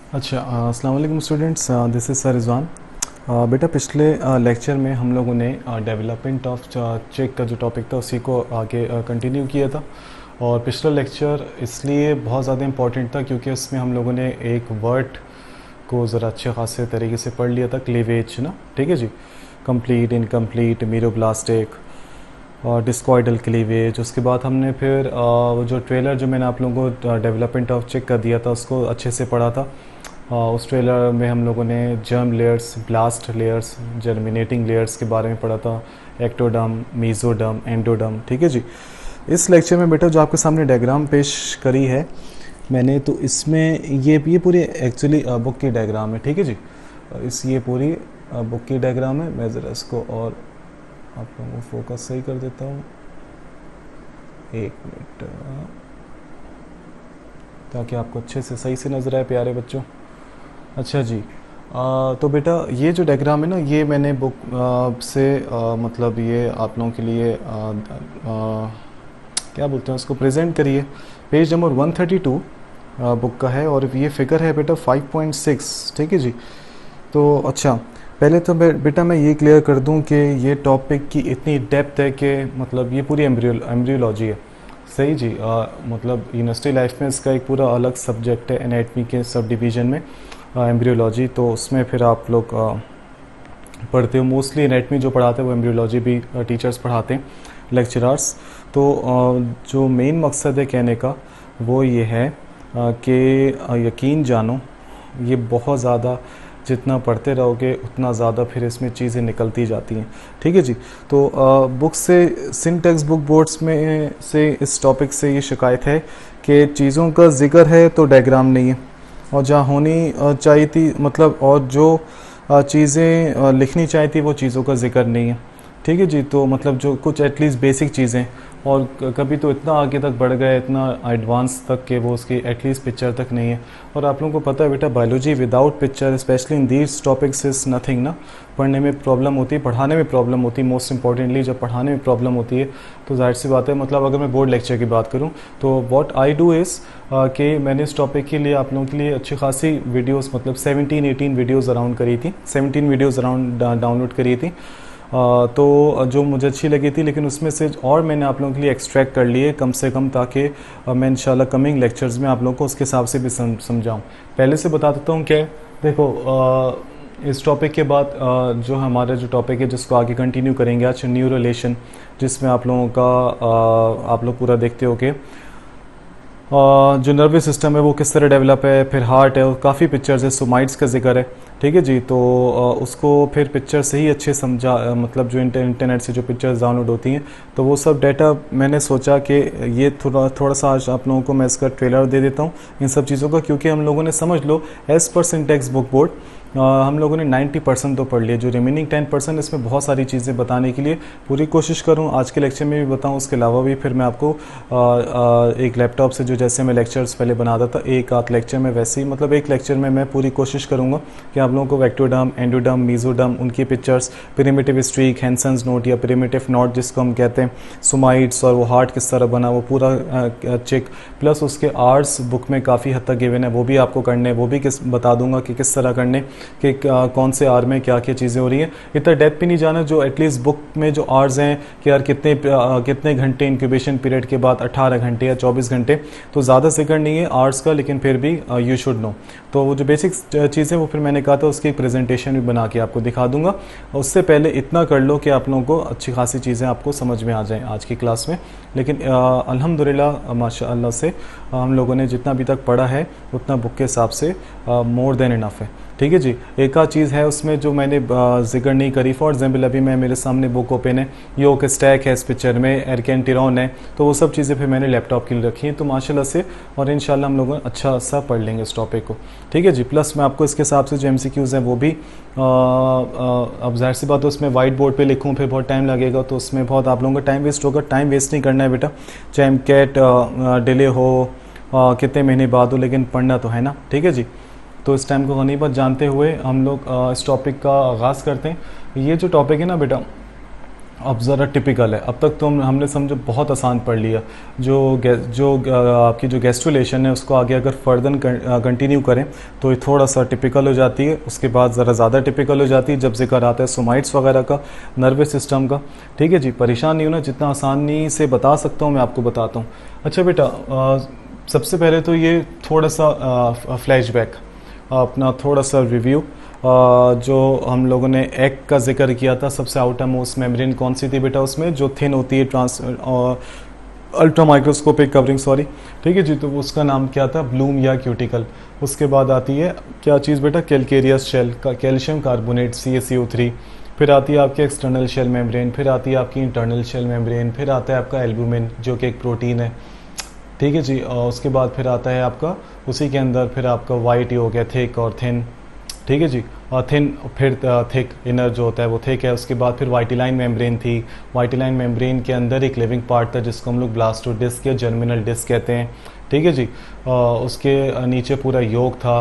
अच्छा, अस्सलाम वालेकुम students, this is sir Rizwan. बेटा पिछले लेक्चर में हम लोगों ने डेवलपमेंट ऑफ चेक का जो टॉपिक था उसी को आगे कंटिन्यू किया था। और पिछला लेक्चर इसलिए बहुत ज़्यादा इम्पॉर्टेंट था क्योंकि उसमें हम लोगों ने एक वर्ड को ज़रा अच्छे खासे तरीके से पढ़ लिया था, क्लीवेज ना। ठीक है जी, कंप्लीट, इनकम्प्लीट, मीरोब्लास्टिक और डिस्कॉइडल क्लीवेज। उसके बाद हमने फिर वो जो ट्रेलर जो मैंने आप लोगों को डेवलपमेंट ऑफ चेक का दिया था उसको अच्छे से पढ़ा था। उस ट्रेलर में हम लोगों ने germ layers, blast layers, germinating layers के बारे में पढ़ा था, एक्टोडर्म, मीजोडर्म, एंडोडर्म। ठीक है जी। इस लेक्चर में बेटा जो आपके सामने डायग्राम पेश करी है मैंने, तो इसमें ये पूरी एक्चुअली बुक की डायग्राम है। ठीक है जी, ये पूरी बुक की डायग्राम है। मैं ज़रा इसको और आप लोगों को फोकस सही कर देता हूँ, एक मिनट, ताकि आपको अच्छे से सही से नज़र आए प्यारे बच्चों। अच्छा जी, तो बेटा ये जो डायग्राम है ना, ये मैंने बुक से मतलब ये आप लोगों के लिए क्या बोलते हैं उसको, प्रेजेंट करिए। पेज नंबर 132 बुक का है और ये फिगर है बेटा 5.6। ठीक है जी। तो अच्छा, पहले तो बेटा मैं ये क्लियर कर दूं कि ये टॉपिक की इतनी डेप्थ है कि मतलब ये पूरी एम्ब्रियोलॉजी है। सही जी, मतलब यूनिवर्सिटी लाइफ में इसका एक पूरा अलग सब्जेक्ट है एनाटमी के सब डिवीज़न में, एम्ब्रियोलॉजी। तो उसमें फिर आप लोग पढ़ते हो, मोस्टली एनाटमी जो पढ़ाते हैं वो एम्ब्रियोलॉजी भी टीचर्स पढ़ाते हैं, लेक्चरर्स। तो जो मेन मकसद है कहने का वो ये है कि यकीन जानो, ये बहुत ज़्यादा जितना पढ़ते रहोगे उतना ज़्यादा फिर इसमें चीज़ें निकलती जाती हैं। ठीक है जी। तो बुक से, सिंटेक्स बुक बोर्ड्स में से इस टॉपिक से ये शिकायत है कि चीज़ों का जिक्र है तो डायग्राम नहीं है, और जहाँ होनी चाहिए थी मतलब, और जो चीज़ें लिखनी चाहिए थी वो चीज़ों का जिक्र नहीं है। ठीक है जी। तो मतलब जो कुछ एटलीस्ट बेसिक चीज़ें, और कभी तो इतना आगे तक बढ़ गए, इतना एडवांस तक कि वो उसकी एटलीस्ट पिक्चर तक नहीं है। और आप लोगों को पता है बेटा, biology without picture, specially in these topics, is nothing ना। पढ़ने में प्रॉब्लम होती है, पढ़ाने में प्रॉब्लम होती है। मोस्ट इंपॉर्टेंटली जब पढ़ाने में प्रॉब्लम होती है तो जाहिर सी बात है, मतलब अगर मैं बोर्ड लेक्चर की बात करूँ तो व्हाट आई डू इज़ कि मैंने इस टॉपिक के लिए आप लोगों के लिए अच्छी खासी वीडियोस, मतलब 17-18 वीडियोस अराउंड करी थी, 17 वीडियोस अराउंड डाउनलोड करी थी। तो जो मुझे अच्छी लगी थी, लेकिन उसमें से और मैंने आप लोगों के लिए एक्सट्रैक्ट कर लिए कम से कम, ताकि मैं इंशाल्लाह कमिंग लेक्चर्स में आप लोगों को उसके हिसाब से भी समझाऊँ। पहले से बता देता हूँ कि देखो, इस टॉपिक के बाद जो हमारा जो टॉपिक है जिसको आगे कंटिन्यू करेंगे आज, न्यूरोलेशन, जिसमें आप लोगों का आप लोग पूरा देखते हो कि जो नर्वस सिस्टम है वो किस तरह डेवलप है, फिर हार्ट है, और काफ़ी पिक्चर्स है, सोमाइट्स का जिक्र है। ठीक है जी। तो उसको फिर पिक्चर से ही अच्छे समझा, मतलब जो इंटरनेट से जो पिक्चर्स डाउनलोड होती हैं, तो वो सब डाटा मैंने सोचा कि ये थोड़ा सा आज आप लोगों को मैं इसका ट्रेलर दे देता हूँ इन सब चीज़ों का, क्योंकि हम लोगों ने, समझ लो, as per syntax book board हम लोगों ने 90% तो पढ़ लिया। जो रिमेनिंग 10% इसमें बहुत सारी चीज़ें बताने के लिए पूरी कोशिश करूँ आज के लेक्चर में भी बताऊँ। उसके अलावा भी फिर मैं आपको एक लैपटॉप से, जो जैसे मैं लेक्चर्स पहले बनाता था एक आध लेक्चर में, वैसे ही मतलब एक लेक्चर में मैं पूरी कोशिश करूँगा कि आप लोगों को एक्टोडर्म, एंडोडर्म, मीजोडर्म, उनकी pictures, primitive streak, Hansen's note या प्रिमिटिव नोट जिसको हम कहते हैं, सोमाइट्स, और वो हार्ट किस तरह बना, वो पूरा चेक, प्लस उसके आर्ट्स बुक में काफ़ी हद तक गिवन है, वो भी आपको करने, वो भी बता दूंगा कि किस तरह करने, कि कौन से आर में क्या क्या चीज़ें हो रही हैं। इतना डेप्थ भी नहीं जाना, जो एटलीस्ट बुक में जो आर्स हैं कि यार कितने घंटे इंक्यूबेशन पीरियड के बाद, 18 घंटे या 24 घंटे, तो ज़्यादा जिक्र नहीं है आर्स का, लेकिन फिर भी यू शुड नो। तो वो जो बेसिक चीज़ें वो फिर मैंने कहा था उसकी एक प्रेजेंटेशन भी बना के आपको दिखा दूंगा। उससे पहले इतना कर लो कि आप लोगों को अच्छी खासी चीज़ें आपको समझ में आ जाएं आज की क्लास में। लेकिन अल्हम्दुलिल्लाह माशाअल्लाह से हम लोगों ने जितना अभी तक पढ़ा है उतना बुक के हिसाब से मोर देन इनफ है। ठीक है जी। एक आध चीज़ है उसमें जो मैंने जिक्र नहीं करी। फॉर एग्जाम्पल अभी मैं, मेरे सामने बुक ओपन है, योक स्टैक है इस पिक्चर में, एरकेंटिरॉन है, तो वो सब चीज़ें फिर मैंने लैपटॉप के लिए रखी हैं। तो माशाल्लाह से और इंशाल्लाह हम लोग अच्छा सा पढ़ लेंगे इस टॉपिक को। ठीक है जी। प्लस मैं आपको इसके हिसाब से जो MCQs हैं वो भी अब जाहिर सी बात है उसमें वाइट बोर्ड पे लिखूँ फिर बहुत टाइम लगेगा, तो उसमें बहुत आप लोगों का टाइम वेस्ट होगा। टाइम वेस्ट नहीं करना है बेटा, चाहे कैट डिले हो, कितने महीने बाद हो, लेकिन पढ़ना तो है ना। ठीक है जी। तो इस टाइम को गनीमत जानते हुए हम लोग इस टॉपिक का आगाज़ करते हैं। ये जो टॉपिक है ना बेटा, अब ज़रा टिपिकल है। अब तक तो हमने समझो बहुत आसान पढ़ लिया। आपकी जो गेस्टुलेशन है उसको आगे अगर फर्दर कंटिन्यू करें तो ये थोड़ा सा टिपिकल हो जाती है, उसके बाद ज़रा ज़्यादा टिपिकल हो जाती है जब जिक्र आता है सोमाइट्स वगैरह का, नर्वस सिस्टम का। ठीक है जी, परेशान नहीं होना, जितना आसानी से बता सकता हूँ मैं आपको बताता हूँ। अच्छा बेटा, सबसे पहले तो ये थोड़ा सा फ्लैशबैक, अपना थोड़ा सा रिव्यू। जो हम लोगों ने एग का जिक्र किया था, सबसे आउटर मोस्ट मेम्ब्रेन कौन सी थी बेटा उसमें, जो थिन होती है, अल्ट्रा माइक्रोस्कोपिक कवरिंग, सॉरी। ठीक है जी, तो उसका नाम क्या था, ब्लूम या क्यूटिकल। उसके बाद आती है क्या चीज़ बेटा, कैलकेरियस शेल का, कैल्शियम कार्बोनेट CaCO3। फिर आती है आपकी एक्सटर्नल शेल मेम्ब्रेन, फिर आती है आपकी इंटरनल शेल मेम्ब्रेन, फिर आता है आपका एल्बुमिन जो कि एक प्रोटीन है। ठीक है जी, उसके बाद फिर आता है आपका उसी के अंदर फिर आपका वाइट ही हो गया, थिक और थिन। ठीक है जी, और थिन फिर थिक, इनर जो होता है वो थिक है। उसके बाद फिर वाइटिलाइन मेम्ब्रेन थी। वाइटिलाइन मेम्ब्रेन के अंदर एक लिविंग पार्ट था जिसको हम लोग ब्लास्टोडिस्क या जर्मिनल डिस्क कहते हैं। ठीक है जी, उसके नीचे पूरा योग था।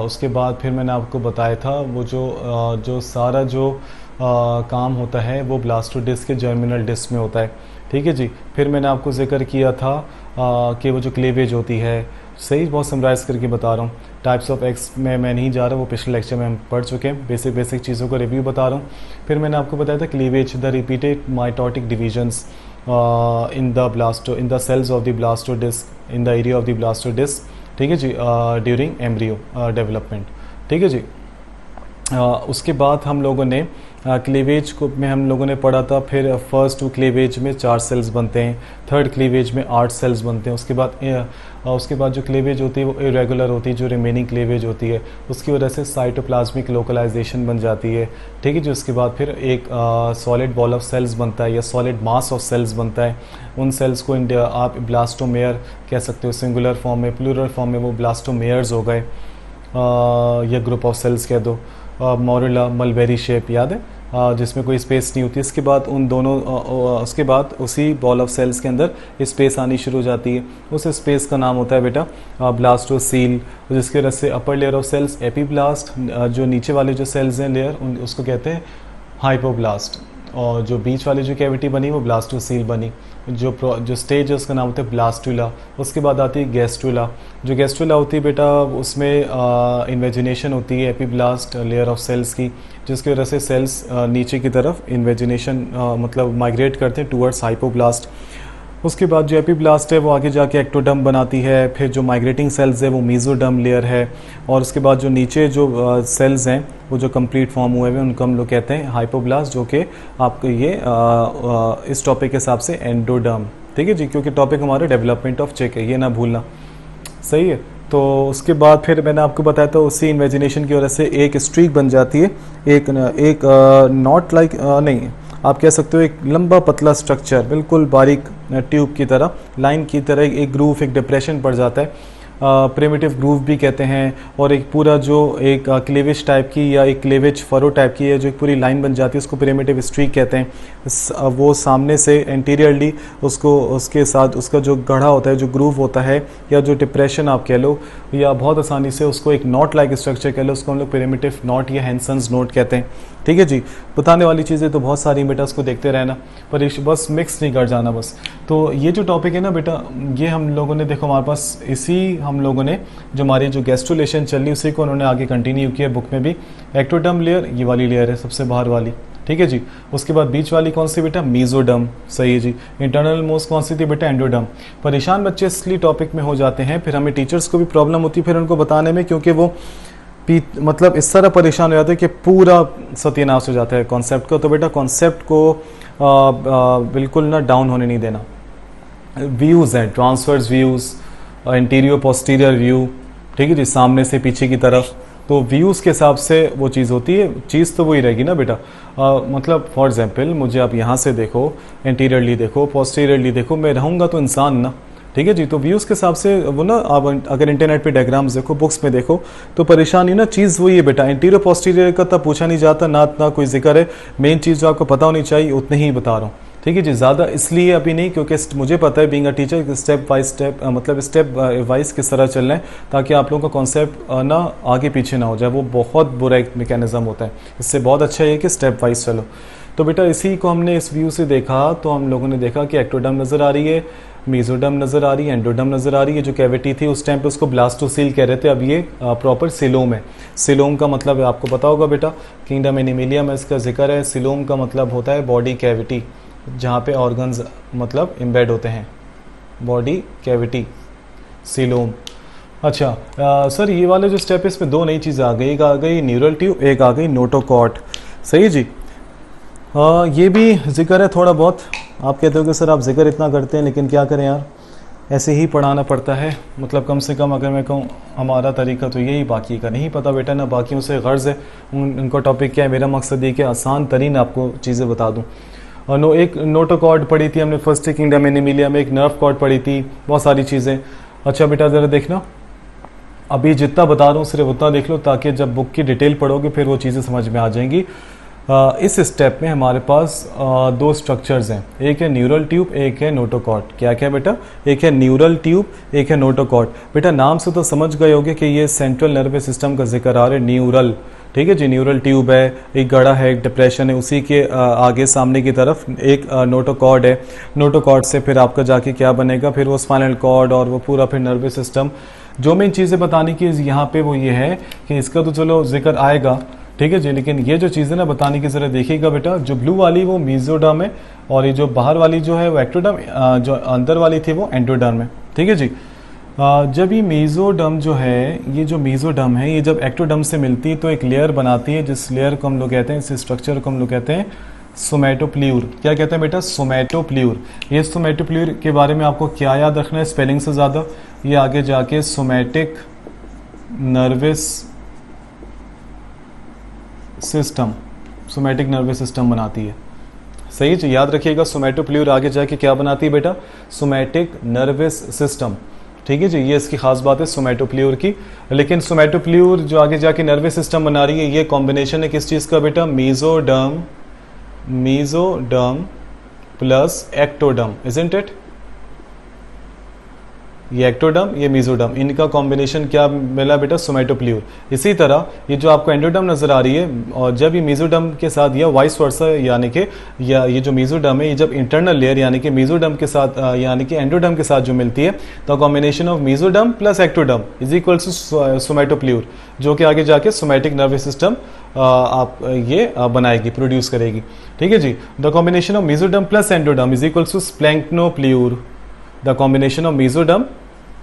उसके बाद फिर मैंने आपको बताया था वो जो सारा जो काम होता है वो ब्लास्टोडिस्क के जर्मिनल डिस्क में होता है। ठीक है जी, फिर मैंने आपको जिक्र किया था कि वो जो क्लेवेज होती है, सही बहुत समराइज करके बता रहा हूँ, टाइप्स ऑफ एक्स में मैं नहीं जा रहा, वो पिछले लेक्चर में हम पढ़ चुके हैं, बेसिक चीज़ों को रिव्यू बता रहा हूँ। फिर मैंने आपको बताया था cleavage, the repeated mitotic divisions in the cells of the blastodisc, in the area of the blastodisc. ठीक है जी, ड्यूरिंग एम्ब्रियो डेवलपमेंट। ठीक है जी, उसके बाद हम लोगों ने क्लीवेज को में हम लोगों ने पढ़ा था। फिर फर्स्ट टू क्लीवेज में 4 सेल्स बनते हैं, थर्ड क्लीवेज में 8 सेल्स बनते हैं। उसके बाद जो क्लीवेज होती है वो इरेगुलर होती है, जो रिमेनिंग क्लीवेज होती है उसकी वजह से साइटोप्लाज्मिक लोकलाइजेशन बन जाती है। ठीक है जी, उसके बाद फिर एक सॉलिड बॉल ऑफ सेल्स बनता है या सॉलिड मास ऑफ सेल्स बनता है। उन सेल्स को आप ब्लास्टोमेयर कह सकते हो, सिंगुलर फॉर्म में, प्लूरल फॉर्म में वो ब्लास्टोमेयर्स हो गए, या ग्रुप ऑफ सेल्स कह दो। मोरेला मलबेरी शेप याद है, जिसमें कोई स्पेस नहीं होती। इसके बाद उन दोनों उसके बाद उसी बॉल ऑफ सेल्स के अंदर स्पेस आनी शुरू हो जाती है। उस स्पेस का नाम होता है बेटा ब्लास्टोसील, जिसके वजह से upper layer of cells epiblast, जो नीचे वाले जो सेल्स हैं लेयर उसको कहते हैं हाइपोब्लास्ट, और जो बीच वाली जो कैविटी बनी वो ब्लास्टोसील बनी। जो स्टेज है उसका नाम होता है ब्लास्टुला। उसके बाद आती है गैस्ट्रुला। जो गैस्ट्रुला होती है बेटा उसमें इन्वेजिनेशन होती है एपीब्लास्ट लेयर ऑफ सेल्स की, जिसकी वजह से सेल्स नीचे की तरफ इन्वेजिनेशन मतलब माइग्रेट करते हैं टूवर्ड्स हाइपोब्लास्ट। उसके बाद जो एपीब्लास्ट है वो आगे जाके एक्टोडर्म बनाती है। फिर जो माइग्रेटिंग सेल्स है वो मेसोडर्म लेयर है। और उसके बाद जो नीचे जो सेल्स हैं वो जो कंप्लीट फॉर्म हुए हैं उनको हम लोग कहते हैं हाइपोब्लास्ट, जो कि आपको ये इस टॉपिक के हिसाब से एंडोडर्म। ठीक है जी, क्योंकि टॉपिक हमारा डेवलपमेंट ऑफ चिक है, ये ना भूलना, सही है। तो उसके बाद फिर मैंने आपको बताया था उसी इन्वेजिनेशन की वजह से एक स्ट्रीक बन जाती है, एक नॉट लाइक नहीं, आप कह सकते हो एक लंबा पतला स्ट्रक्चर, बिल्कुल बारीक ट्यूब की तरह, लाइन की तरह एक ग्रूव, एक डिप्रेशन पड़ जाता है, प्रिमिटिव ग्रूव भी कहते हैं। और एक पूरा जो एक क्लेविज टाइप की या एक क्लेविज फरो टाइप की है जो एक पूरी लाइन बन जाती है उसको प्रिमिटिव स्ट्रीक कहते हैं। वो सामने से एंटीरियरली उसको उसके साथ उसका जो गढ़ा होता है, जो ग्रूव होता है या जो डिप्रेशन आप कह लो, या बहुत आसानी से उसको एक नॉट लाइक स्ट्रक्चर कह लो, उसको हम लोग प्रिमिटिव नॉट या हैंसन्स नोट कहते हैं। ठीक है जी, बताने वाली चीज़ें तो बहुत सारी बेटा, उसको देखते रहना, पर बस मिक्स नहीं कर जाना बस। तो ये जो टॉपिक है ना बेटा, ये हम लोगों ने देखो हमारे पास इसी हम लोगों ने जो हमारी जो गैस्ट्रुलेशन चल रही उसी को उन्होंने आगे कंटिन्यू किया बुक में भी। एक्टोडर्म लेयर ये वाली लेयर है सबसे बाहर वाली, ठीक है जी। उसके बाद बीच वाली कौन सी बेटा, मेसोडर्म, सही है जी। इंटरनल मोस्ट कौन सी थी बेटा, एंडोडर्म। परेशान बच्चे इसलिए टॉपिक में हो जाते हैं, फिर हमें टीचर्स को भी प्रॉब्लम होती है फिर उनको बताने में, क्योंकि वो मतलब इस तरह परेशान हो जाते हैं कि पूरा सत्यानाश हो जाता है कॉन्सेप्ट का। तो बेटा कॉन्सेप्ट को बिल्कुल ना डाउन होने नहीं देना। व्यूज़ हैं, transverse views, interior posterior view, ठीक है जी, सामने से पीछे की तरफ। तो व्यूज़ के हिसाब से वो चीज़ होती है, चीज़ तो वही रहेगी ना बेटा। मतलब फॉर एग्जांपल मुझे आप यहाँ से देखो, इंटीरियरली देखो, पोस्टीरियरली देखो, मैं रहूँगा तो इंसान ना, ठीक है जी। तो व्यूज़ के हिसाब से वो ना, आप अगर इंटरनेट पे डायग्राम्स देखो, बुक्स में देखो, तो परेशानी ना चीज़ वही है बेटा। इंटीरियर पोस्टीरियर का तब पूछा नहीं जाता, ना कोई जिक्र है। मेन चीज़ जो आपको पता होनी चाहिए उतनी ही बता रहा हूँ, ठीक है जी। ज़्यादा इसलिए अभी नहीं क्योंकि मुझे पता है being a teacher step by step, मतलब स्टेप वाइज किस तरह चलना है, ताकि आप लोगों का कॉन्सेप्ट ना आगे पीछे ना हो जाए। वो बहुत बुरा एक मैकेनिज्म होता है, इससे बहुत अच्छा है कि स्टेप वाइज चलो। तो बेटा इसी को हमने इस व्यू से देखा, तो हम लोगों ने देखा कि एक्टोडर्म नज़र आ रही है, मेसोडर्म नज़र आ रही है, एंडोडर्म नज़र आ रही है। जो कैविटी थी उस टाइम पे उसको ब्लास्टोसील कह रहे थे, अब ये प्रॉपर सिलोम है। सिलोम का मतलब आपको पता होगा बेटा, किंगडम एनिमिलिया में इसका जिक्र है। सिलोम का मतलब होता है बॉडी कैविटी, जहाँ पे ऑर्गन्स मतलब एम्बेड होते हैं, बॉडी कैविटी, सिलोम। अच्छा सर ये वाले जो स्टेप है इसमें दो नई चीज़ें आ गई, एक आ गई न्यूरल ट्यूब, एक आ गई नोटोकॉट। सही जी। ये भी जिक्र है थोड़ा बहुत। आप कहते हो कि सर आप जिक्र इतना करते हैं, लेकिन क्या करें यार, ऐसे ही पढ़ाना पड़ता है। मतलब कम से कम अगर मैं कहूँ हमारा तरीका तो यही, बाकी का नहीं पता बेटा, ना बाकियों से गर्ज है। उनका टॉपिक क्या है, मेरा मकसद ये कि आसान तरीन आपको चीज़ें बता दूँ। और एक नोटोकॉर्ड पढ़ी थी हमने फर्स्ट किंगडम एनिमिलिया में, एक नर्व कॉर्ड पढ़ी थी, बहुत सारी चीज़ें। अच्छा बेटा ज़रा देखना, अभी जितना बता रहा हूँ सिर्फ उतना देख लो, ताकि जब बुक की डिटेल पढ़ोगे फिर वो चीज़ें समझ में आ जाएंगी। इस स्टेप में हमारे पास दो स्ट्रक्चर्स हैं, एक है न्यूरल ट्यूब, एक है नोटोकॉर्ड। क्या क्या बेटा, एक है न्यूरल ट्यूब, एक है नोटोकॉर्ड। बेटा नाम से तो समझ गए होगे कि ये सेंट्रल नर्वस सिस्टम का जिक्र आ रहा है, न्यूरल। ठीक है जी, न्यूरल ट्यूब है, एक गड़ा है, एक डिप्रेशन है, उसी के आगे सामने की तरफ एक नोटोकॉर्ड है। नोटोकॉर्ड से फिर आपका जाके क्या बनेगा, फिर वो स्पाइनल कॉर्ड और वो पूरा फिर नर्वस सिस्टम। जो मेन चीज़ें बताने की यहाँ पे वो ये है कि इसका तो चलो जिक्र आएगा, ठीक है जी, लेकिन ये जो चीज़ें ना बताने की ज़रा देखिएगा बेटा। जो ब्लू वाली वो मेसोडर्म है, और ये जो बाहर वाली जो है वो एक्टोडर्म, जो अंदर वाली थी वो एंडोडर्म है। ठीक है जी। जब ये मेसोडर्म जो है, ये जो मेसोडर्म है, ये जब एक्टोडर्म से मिलती है तो एक लेयर बनाती है, जिस लेयर को हम लोग कहते हैं, इस स्ट्रक्चर को हम लोग कहते हैं सोमैटोप्ल्यूर। क्या कहते हैं बेटा, सोमैटोप्ल्यूर। ये सोमैटोप्ल्यूर के बारे में आपको क्या याद रखना है स्पेलिंग से ज़्यादा, ये आगे जाके somatic nervous system, somatic nervous system बनाती है। सही है, याद रखिएगा, सोमैटोप्ल्यूर आगे जाके क्या बनाती है बेटा, सोमैटिक नर्वस सिस्टम। ठीक है जी, ये इसकी खास बात है सोमैटोप्ल्यूर की। लेकिन सोमैटोप्ल्यूर जो आगे जाके नर्वस सिस्टम बना रही है, ये कॉम्बिनेशन है किस चीज़ का बेटा, mesoderm plus ectoderm, isn't it. ये एक्टोडर्म, ये मेसोडर्म, इनका कॉम्बिनेशन क्या मिला बेटा, सोमैटोप्ल्यूर। इसी तरह ये जो आपको एंडोडर्म नजर आ रही है, और जब ये मेसोडर्म के साथ या वाइस वर्सा, यानी कि या ये जो मेसोडर्म है, ये जब इंटरनल लेयर यानी कि मेसोडर्म के साथ यानी कि एंडोडर्म के साथ जो मिलती है, तो combination of mesoderm plus ectoderm is equal to somatopleure, जो कि आगे जाके सोमैटिक नर्वस सिस्टम आप ये बनाएगी, प्रोड्यूस करेगी। ठीक है जी। The combination of mesoderm plus endoderm is equal to splanchnopleure. The combination of mesoderm,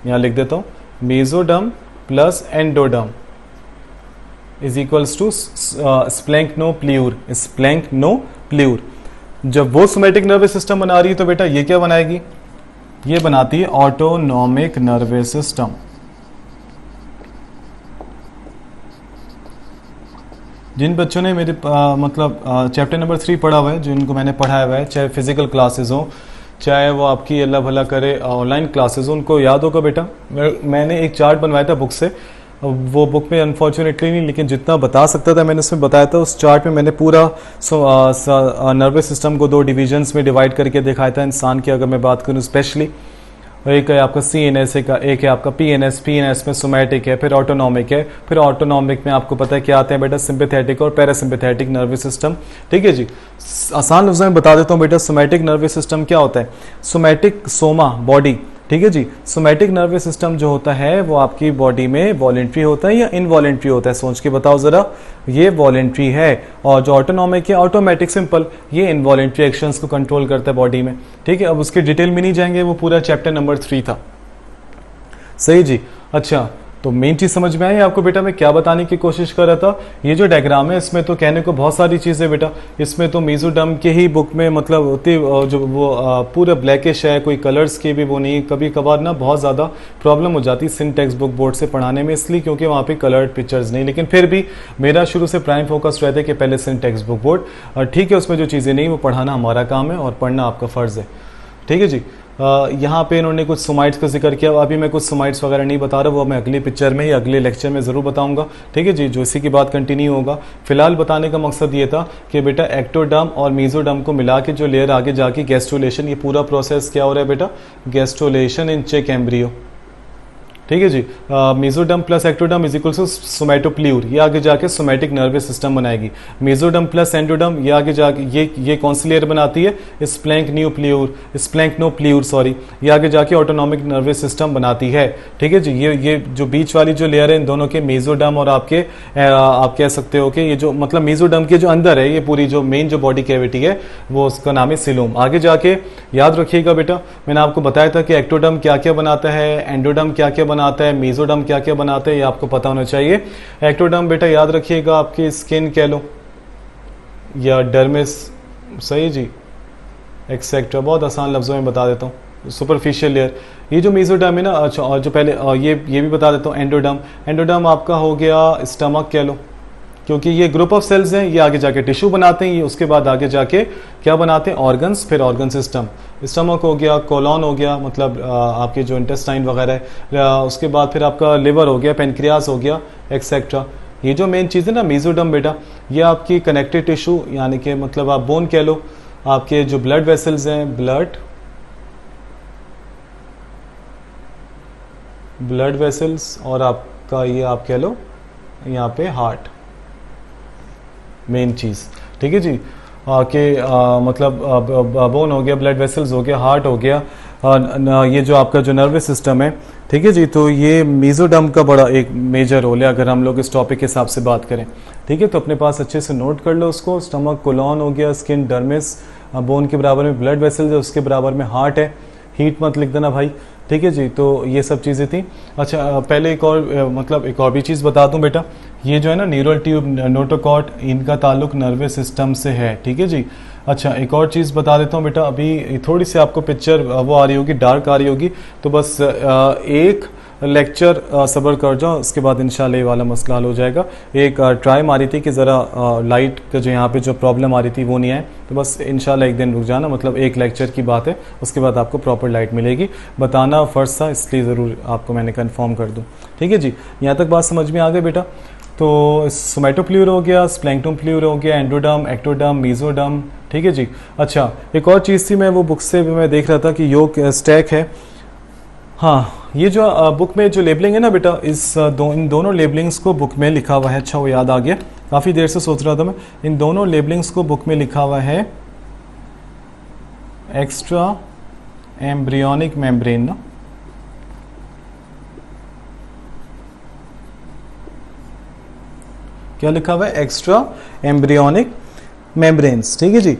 यहाँ लिख देता हूँ, mesoderm plus endoderm is equals to splanchnopleure, splanchnopleure. जब वो सोमैटिक नर्वस सिस्टम बना रही है तो बेटा ये क्या बनाएगी, ये बनाती है ऑटोनॉमिक नर्वस सिस्टम। जिन बच्चों ने मेरे मतलब चैप्टर नंबर 3 पढ़ा हुआ है, जिनको मैंने पढ़ाया हुआ है, चाहे फिजिकल क्लासेस हो, चाहे वो आपकी अल्लाह भला करे ऑनलाइन क्लासेस, उनको याद होगा बेटा, मैंने एक चार्ट बनवाया था बुक से। वो बुक में अनफॉर्चुनेटली नहीं, लेकिन जितना बता सकता था मैंने उसमें बताया था। उस चार्ट में मैंने पूरा नर्वस सिस्टम को 2 डिविजन्स में डिवाइड करके दिखाया था इंसान की, अगर मैं बात करूँ स्पेशली। एक है आपका CNS, एक है आपका PNS में सोमैटिक है, फिर ऑटोनॉमिक है, फिर ऑटोनॉमिक में आपको पता है क्या आते हैं बेटा, सिंपैथेटिक और पैरासिम्पैथेटिक नर्वस सिस्टम। ठीक है जी। आसान लफ्ज़ों में बता देता हूँ बेटा, सोमैटिक नर्वस सिस्टम क्या होता है। सोमैटिक, सोमा बॉडी, ठीक है जी। सोमैटिक नर्वस सिस्टम जो होता है वो आपकी बॉडी में वॉलेंट्री होता है या इनवॉलेंट्री होता है, सोच के बताओ जरा। ये वॉलेंट्री है, और जो ऑटोनॉमिक है, ऑटोमेटिक, सिंपल, ये इनवॉलेंट्री एक्शंस को कंट्रोल करता है बॉडी में। ठीक है, अब उसके डिटेल में नहीं जाएंगे, वो पूरा चैप्टर नंबर 3 था। सही जी। अच्छा, तो मेन चीज समझ में आई आपको बेटा, मैं क्या बताने की कोशिश कर रहा था। ये जो डायग्राम है इसमें तो कहने को बहुत सारी चीजें बेटा, इसमें तो मेसोडर्म के ही बुक में मतलब होती, जो वो पूरा ब्लैकिश है, कोई कलर्स की भी वो नहीं। कभी कभार ना बहुत ज़्यादा प्रॉब्लम हो जाती है सिन टेक्स्ट बुक बोर्ड से पढ़ाने में, इसलिए क्योंकि वहाँ पे कलर्ड पिक्चर्स नहीं। लेकिन फिर भी मेरा शुरू से प्राइम फोकस रहता है कि पहले सिन टेक्स्ट बुक बोर्ड, ठीक है, उसमें जो चीज़ें नहीं वो पढ़ाना हमारा काम है और पढ़ना आपका फ़र्ज़ है। ठीक है जी। यहाँ पे इन्होंने कुछ सोमाइट्स का जिक्र किया। अभी मैं कुछ सोमाइट्स वगैरह नहीं बता रहा, वो मैं अगली पिक्चर में ही, अगले लेक्चर में ज़रूर बताऊंगा। ठीक है जी, जो इसी की बात कंटिन्यू होगा। फिलहाल बताने का मकसद ये था कि बेटा एक्टोडर्म और मेसोडर्म को मिला के जो लेयर आगे जाके गैस्ट्रोलेशन, ये पूरा प्रोसेस क्या हो रहा है बेटा, गैस्ट्रोलेशन इन चेक एम्ब्रियो। ठीक है जी। Mesoderm plus ectoderm is equal to somatopleure, ये आगे जाके सोमैटिक नर्वस सिस्टम बनाएगी। मेसोडर्म प्लस एंडोडर्म, ये आगे जाके ये कौन सी लेयर बनाती है, स्प्लैंक्नोप्ल्यूर सॉरी, ये आगे जाके ऑटोनॉमिक नर्वस सिस्टम बनाती है। ठीक है जी। ये जो बीच वाली जो लेयर है इन दोनों के, मेसोडर्म और आपके आप कह सकते हो कि ये जो मतलब मेसोडर्म के जो अंदर है, ये पूरी जो मेन जो बॉडी कैविटी है वो उसका नाम है सिलोम। आगे जाके याद रखिएगा बेटा, मैंने आपको बताया था कि एक्टोडर्म क्या क्या बनाता है, एंडोडर्म क्या क्या बनाता है, मेसोडर्म क्या क्या बनाता है, ये आपको पता होना चाहिए। एक्टोडर्म बेटा याद रखिएगा आपकी स्किन कह लो या डर्मिस, सही जी, एक्सेट्रा, बहुत आसान लफ्जों में बता देता हूँ, सुपरफिशियल लेयर। ये जो मेसोडर्म है ना, अच्छा, और जो पहले ये भी बता देता हूँ, एंडोडर्म आपका हो गया स्टमक कह लो, क्योंकि ये ग्रुप ऑफ सेल्स हैं, ये आगे जाके टिश्यू बनाते हैं, ये उसके बाद आगे जाके क्या बनाते हैं, ऑर्गन्स, फिर ऑर्गन सिस्टम। स्टमक हो गया, कोलॉन हो गया, मतलब आपके जो इंटेस्टाइन वगैरह है, उसके बाद फिर आपका लिवर हो गया, पेनक्रियास हो गया, एक्सेट्रा। ये जो मेन चीज़ है ना मेसोडर्म बेटा, ये आपकी कनेक्टिव टिश्यू, यानी कि मतलब आप बोन कह लो, आपके जो ब्लड वेसल्स हैं, ब्लड वेसल्स, और आपका ये आप कह लो यहाँ पे हार्ट, मेन चीज़। ठीक है जी। के मतलब बोन हो गया, ब्लड वेसल्स हो गया, हार्ट हो गया, ये जो आपका जो नर्वस सिस्टम है। ठीक है जी। तो ये मेसोडर्म का बड़ा एक मेजर रोल है अगर हम लोग इस टॉपिक के हिसाब से बात करें। ठीक है, तो अपने पास अच्छे से नोट कर लो उसको। स्टमक, कोलॉन हो गया, स्किन, डर्मिस, बोन के बराबर में ब्लड वेसल्स है, उसके बराबर में हार्ट है, हीट मत लिख देना भाई। ठीक है जी। तो ये सब चीज़ें थी। अच्छा, पहले एक और मतलब एक और भी चीज़ बता दूं बेटा, ये जो है ना न्यूरल ट्यूब, नोटोकॉर्ड, इनका ताल्लुक नर्वस सिस्टम से है। ठीक है जी। अच्छा, एक और चीज़ बता देता हूँ बेटा, अभी थोड़ी सी आपको पिक्चर वो आ रही होगी, डार्क आ रही होगी, तो बस एक लेक्चर सब्र कर जाओ, उसके बाद इंशाल्लाह ये वाला मसला हल हो जाएगा। एक ट्राई मारी थी कि ज़रा लाइट का जो यहाँ पे जो प्रॉब्लम आ रही थी वो नहीं आए, तो बस इंशाल्लाह एक दिन रुक जाना, मतलब एक लेक्चर की बात है, उसके बाद आपको प्रॉपर लाइट मिलेगी। बताना फ़र्ज था, इसलिए ज़रूर आपको मैंने कन्फर्म कर दूँ। ठीक है जी। यहाँ तक बात समझ में आ गई बेटा। तो सोमैटोप्ल्यूर हो गया, स्प्लैंक्टोप्ल्यूर हो गया, एंडोडर्म, एक्टोडर्म, मेसोडर्म। ठीक है जी। अच्छा, एक और चीज़ थी, मैं वो बुक से भी मैं देख रहा था कि योग स्टैक है। हाँ, ये जो बुक में जो लेबलिंग है ना बेटा, इन दोनों लेबलिंग्स को बुक में लिखा हुआ है। अच्छा, वो याद आ गया, काफ़ी देर से सोच रहा था मैं। इन दोनों लेबलिंग्स को बुक में लिखा हुआ है एक्स्ट्रा एम्ब्रियोनिक मेम्ब्रेन ना, क्या लिखा हुआ है, एक्स्ट्रा एम्ब्रियोनिक मेम्ब्रेन्स। ठीक है जी।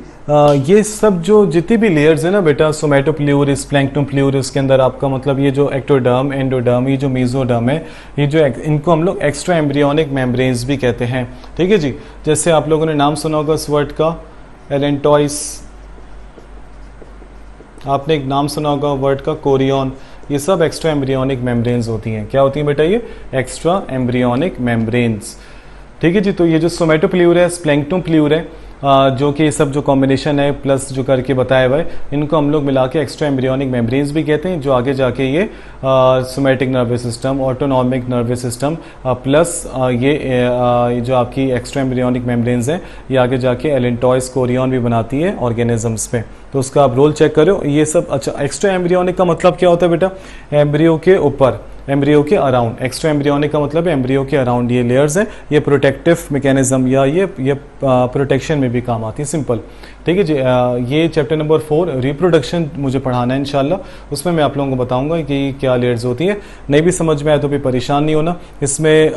ये सब जो जितनी भी लेयर्स है ना बेटा, सोमैटोप्ल्यूर, स्प्लैंक्टोप्ल्यूर, इसके अंदर आपका मतलब ये जो एक्टोडर्म, एंडोडर्म, ये जो मेसोडर्म है, ये जो इनको हम लोग एक्स्ट्रा एम्ब्रियोनिक मेम्ब्रेन्स भी कहते हैं। ठीक है जी। जैसे आप लोगों ने नाम सुना होगा इस वर्ड का, एलेंटॉइस, आपने एक नाम सुना होगा वर्ड का कोरियन, ये सब एक्स्ट्रा एम्ब्रियोनिक मेम्ब्रेन्स होती हैं। क्या होती हैं बेटा, ये एक्स्ट्रा एम्ब्रियोनिक मेम्ब्रेन्स। ठीक है जी। तो ये जो सोमैटोप्ल्यूर है, स्प्लैंक्टोप्ल्यूर है, जो कि सब जो कॉम्बिनेशन है प्लस जो करके बताया हुआ है, इनको हम लोग मिला के एक्स्ट्रा एम्ब्रियोनिक मेम्ब्रेन्स भी कहते हैं, जो आगे जाके ये somatic nervous system, autonomic nervous system plus ये जो आपकी एक्स्ट्रा एम्ब्रियोनिक मेम्ब्रेन्स हैं, ये आगे जाके एलेंटॉइस, कोरियन भी बनाती है ऑर्गेनिजम्स पे। तो उसका आप रोल चेक करो ये सब। अच्छा, एक्स्ट्रा एम्ब्रियोनिक का मतलब क्या होता है बेटा, एम्ब्रियो के ऊपर, एम्ब्रियो के अराउंड। एक्स्ट्रा एम्ब्रियोनिक का मतलब एम्ब्रियो के अराउंड ये लेयर्स हैं, ये प्रोटेक्टिव मैकेनिज्म या ये प्रोटेक्शन में भी काम आती है, सिंपल। ठीक है जी। ये चैप्टर नंबर 4 रिप्रोडक्शन मुझे पढ़ाना है इंशाल्लाह, उसमें मैं आप लोगों को बताऊंगा कि क्या लेयर्स होती हैं। नहीं भी समझ में आए तो भी परेशान नहीं होना, इसमें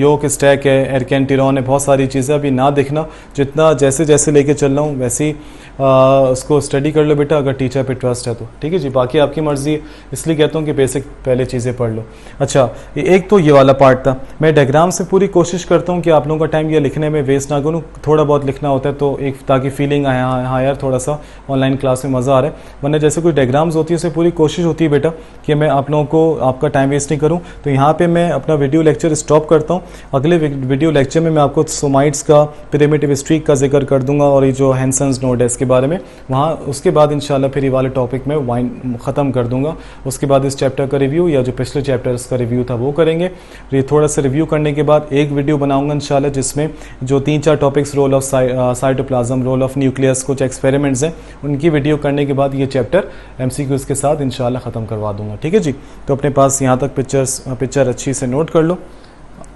योग स्टैक है, एरकेंटिरॉन है, बहुत सारी चीज़ें अभी ना देखना, जितना जैसे जैसे लेके चल रहा हूँ वैसे ही उसको स्टडी कर लो बेटा, अगर टीचर पे ट्रस्ट है तो। ठीक है जी। बाकी आपकी मर्जी है, इसलिए कहता हूँ कि बेसिक पहले चीज़ें पढ़ लो। अच्छा, एक तो ये वाला पार्ट था। मैं डायग्राम से पूरी कोशिश करता हूँ कि आप लोगों का टाइम ये लिखने में वेस्ट ना करूँ, थोड़ा बहुत लिखना होता है तो एक ताकि फीलिंग आए, हाँ यार थोड़ा सा ऑनलाइन क्लास में मज़ा आ रहा है। वरना जैसे कोई डायग्राम्स होती है उससे पूरी कोशिश होती है बेटा कि मैं आप लोगों को आपका टाइम वेस्ट नहीं करूँ। तो यहाँ पर मैं अपना वीडियो लेक्चर स्टॉप करता हूँ। अगले वीडियो लेक्चर में मैं आपको सोमाइट्स का, प्रिमिटिव स्ट्रीक का जिक्र कर दूंगा और ये जो हैंसन्स नोड है इसके बारे में, वहाँ उसके बाद इंशाल्लाह फिर ये वाले टॉपिक में ख़त्म कर दूंगा। उसके बाद इस चैप्टर का रिव्यू या जो पिछले चैप्टर्स का रिव्यू था वो करेंगे। तो ये थोड़ा सा रिव्यू करने के बाद एक वीडियो बनाऊंगा इंशाल्लाह, जिसमें जो 3-4 topics, role of cytoplasm, role of nucleus, कुछ एक्सपेरिमेंट्स हैं, उनकी वीडियो करने के बाद ये चैप्टर MCQs के साथ इंशाल्लाह ख़त्म करवा दूंगा। ठीक है जी। तो अपने पास यहाँ तक पिक्चर अच्छी से नोट कर लो,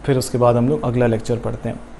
फिर उसके बाद हम लोग अगला लेक्चर पढ़ते हैं।